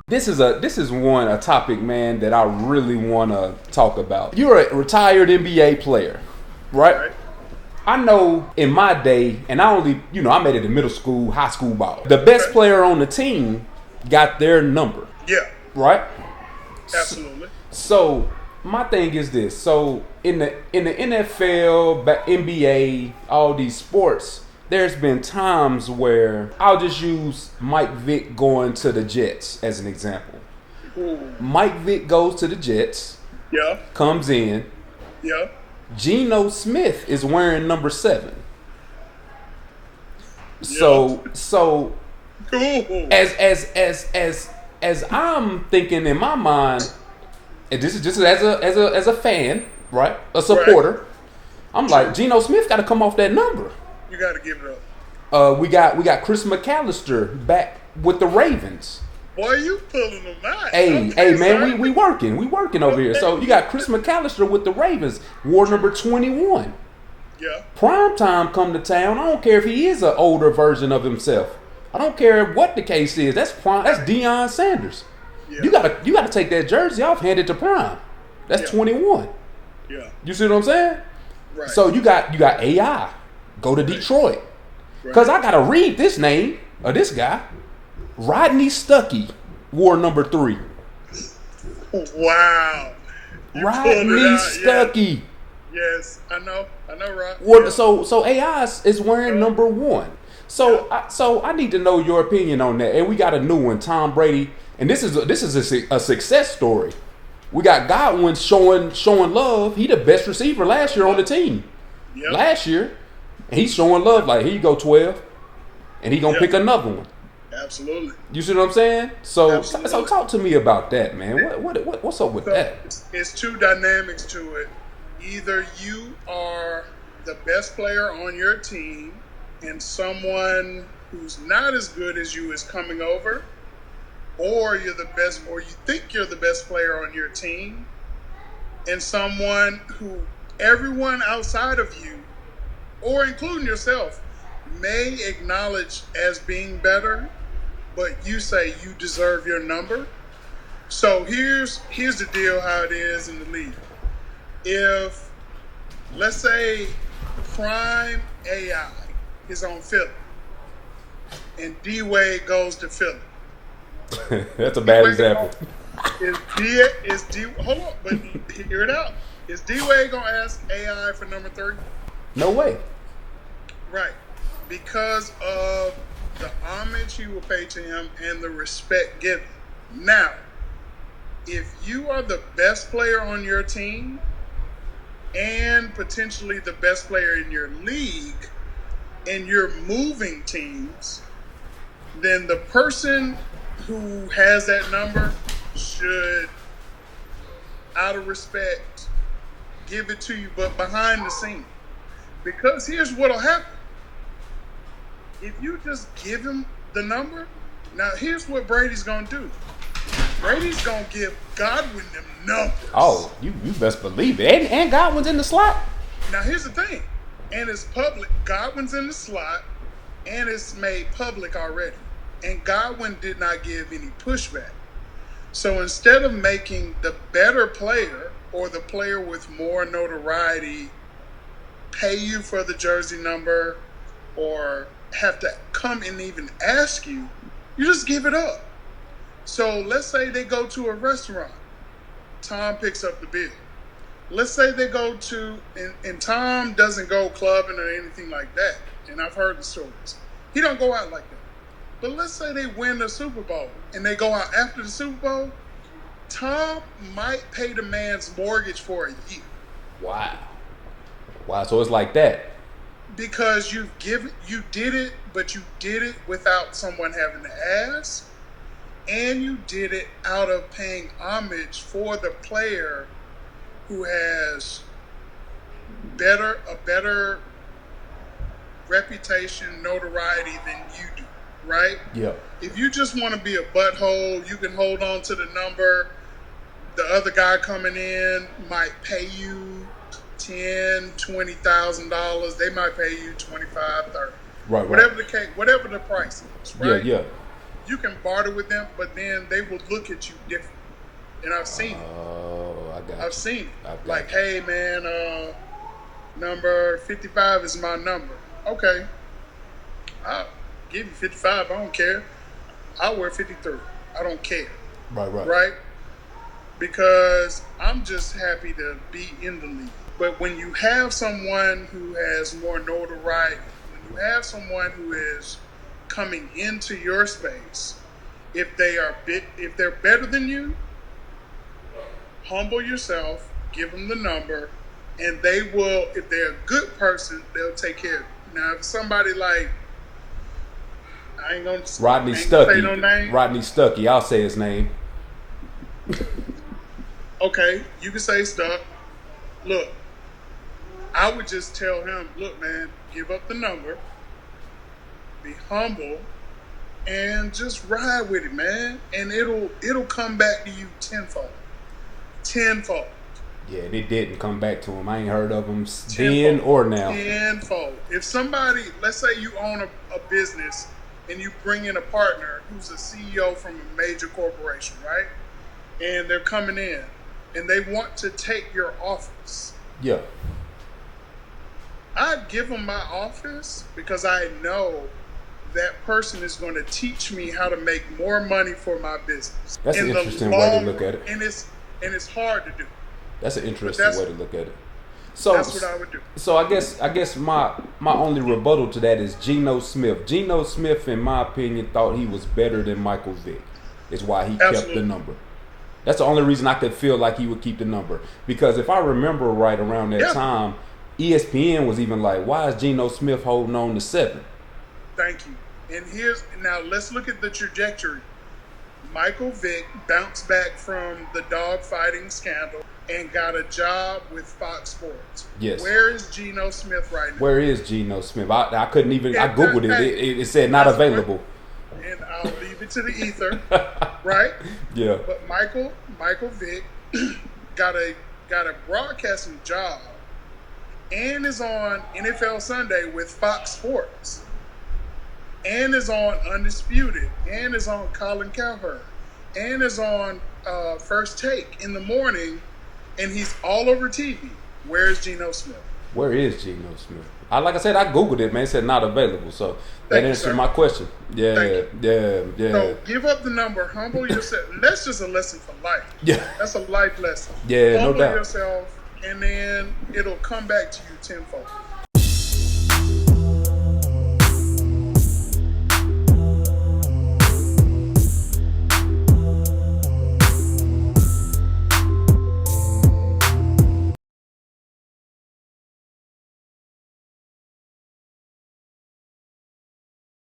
This is a topic, man, that I really want to talk about. You're a retired NBA player, right? I know in my day, and I made it in middle school, high school ball. The best player on the team got their number. Yeah. Right? Absolutely. So my thing is this. So in the NFL, NBA, all these sports, there's been times where I'll just use Mike Vick going to the Jets as an example. Mike Vick goes to the Jets. Yeah. Comes in. Yeah. Geno Smith is wearing number 7. So as I'm thinking in my mind, and this is just as a fan, right? A supporter. Right. I'm like, Geno Smith got to come off that number. You got to give it up. We got Chris McAllister back with the Ravens. Boy, you pulling them out. Hey, man, we working over here. So you got Chris McAllister with the Ravens, wore number 21. Yeah. Prime time come to town. I don't care if he is an older version of himself. I don't care what the case is. That's Deion Sanders. Yeah. You gotta take that jersey off, hand it to Prime. That's 21. Yeah. You see what I'm saying? Right. So you got AI. Go to Detroit. Because I gotta read this name of this guy. Rodney Stuckey wore number 3. Wow. Rodney Stuckey. Yes, I know, Rod. So AI is wearing number 1. So I need to know your opinion on that. And we got a new one, Tom Brady, and this is a success story. We got Godwin showing love. He the best receiver last year on the team. Yep. Last year, and he's showing love. Like, here you go, 12, and he gonna pick another one. Absolutely. You see what I'm saying? So talk to me about that, man. What's up with that? It's two dynamics to it. Either you are the best player on your team and someone who's not as good as you is coming over, or you're the best, or you think you're the best player on your team and someone who everyone outside of you, or including yourself, may acknowledge as being better, but you say you deserve your number. So here's the deal how it is in the league. If, let's say, Prime AI is on Philly and D-Wade goes to Philly. That's a bad example. Hold on, but hear it out. Is D-Wade going to ask AI for number 3? No way. Right. Because of the homage he will pay to him and the respect given. Now, if you are the best player on your team and potentially the best player in your league and you're moving teams, then the person who has that number should, out of respect, give it to you, but behind the scene. Because here's what'll happen. If you just give him the number, now here's what Brady's going to do. Brady's going to give Godwin them numbers. Oh, you best believe it. And Godwin's in the slot. Now here's the thing. And it's public. Godwin's in the slot, and it's made public already. And Godwin did not give any pushback. So instead of making the better player or the player with more notoriety pay you for the jersey number or have to come and even ask you, you just give it up. So let's say they go to a restaurant. Tom picks up the bill. Let's say they go to, and Tom doesn't go clubbing or anything like that. And I've heard the stories. He don't go out like that. But let's say they win the Super Bowl and they go out after the Super Bowl. Tom might pay the man's mortgage for a year. Wow. So it's like that. Because you did it, but you did it without someone having to ask. And you did it out of paying homage for the player who has a better reputation, notoriety than you do, right? Yeah. If you just want to be a butthole, you can hold on to the number. The other guy coming in might pay you $10,000, $20,000. They might pay you $25,000, $30,000. Right. Whatever the case, whatever the price is, right? Yeah. you can barter with them, but then they will look at you different. And I've seen it. Oh, I got you. I've seen it. I've got Like, you. hey man, number 55 is my number. Okay. I'll give you 55. I don't care. I'll wear 53. I don't care. Right. Right? Because I'm just happy to be in the league. But when you have someone who has more notoriety, when you have someone who is coming into your space, if they're better than you, humble yourself, give them the number, and they will. If they're a good person, they'll take care of you. Now, if somebody like I ain't gonna say no name. Rodney Stuckey. I'll say his name. Okay, you can say stuff. Look, I would just tell him, look, man, give up the number, be humble, and just ride with it, man. And it'll come back to you tenfold. Yeah, and it didn't come back to him. I ain't heard of him then or now. Tenfold. If somebody, let's say you own a business and you bring in a partner who's a CEO from a major corporation, right? And they're coming in and they want to take your office. Yeah. I'd give them my office because I know that person is going to teach me how to make more money for my business. That's an interesting way to look at it. And it's hard to do. That's an interesting way to look at it. So that's what I would do. So I guess my only rebuttal to that is Geno Smith. Geno Smith, in my opinion, thought he was better than Michael Vick. Is why he kept the number. That's the only reason I could feel like he would keep the number. Because if I remember right around that time, ESPN was even like, why is Geno Smith holding on to 7? Thank you. And now let's look at the trajectory. Michael Vick bounced back from the dogfighting scandal and got a job with Fox Sports. Yes. Where is Geno Smith right now? Where is Geno Smith? I couldn't even. I googled it. It said not available. And I'll leave it to the ether, right? Yeah. But Michael Vick got a broadcasting job and is on NFL Sunday with Fox Sports. And is on Undisputed, and is on Colin Cowherd, and is on First Take in the morning, and he's all over TV. Where's Geno Smith? Where is Geno Smith? Like I said, I googled it, man. It said not available, so that answered my question. Yeah. So give up the number, humble yourself. That's just a lesson for life. Yeah, that's a life lesson. Yeah, humble no doubt. Yourself, and then it'll come back to you tenfold.